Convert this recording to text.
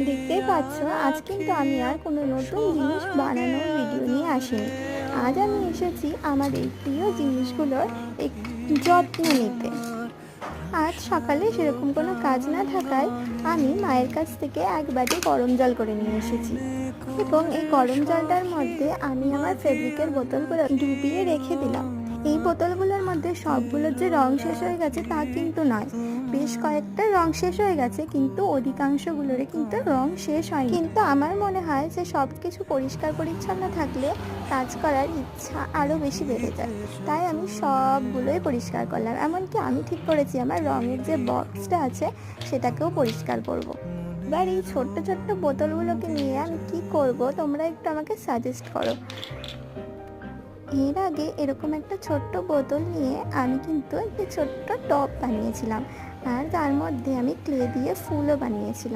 দেখতেই পাচ্ছ, আজ কিন্তু আমি আর কোনো নতুন জিনিস বানানোর ভিডিও নিয়ে আসিনি। আজ আমি এসেছি আমার এই প্রিয় জিনিসগুলোর যত্ন নিতে। আজ সকালে সেরকম কোনো কাজ না থাকায় আমি মায়ের কাছ থেকে এক বাটি গরম জল করে নিয়ে এসেছি, এবং এই গরম জলটার মধ্যে আমি আমার ফেব্রিকের বোতলগুলো ডুবিয়ে রেখে দিলাম। এই বোতলগুলোর মধ্যে সবগুলোর যে রং শেষ হয়ে গেছে তা কিন্তু নয়, বেশ কয়েকটা রং শেষ হয়ে গেছে, কিন্তু অধিকাংশগুলোরই কিন্তু রং শেষ হয়নি। কিন্তু আমার মনে হয় যে সব কিছু পরিষ্কার পরিচ্ছন্ন থাকলে কাজ করার ইচ্ছা আরও বেশি বেড়ে যায়। তাই আমি সবগুলোই পরিষ্কার করলাম, এমনকি আমি ঠিক করেছি আমার রঙের যে বক্সটা আছে সেটাকেও পরিষ্কার করব। এবার এই ছোট্ট ছোট্ট বোতলগুলোকে নিয়ে আমি কি করব, তোমরা একটু আমাকে সাজেস্ট করো। এর আগে এরকম একটা ছোট্ট বোতল নিয়ে আমি কিন্তু একটি ছোট্ট টব বানিয়েছিলাম, আর তার মধ্যে আমি ক্লে দিয়ে ফুলও বানিয়েছিলাম।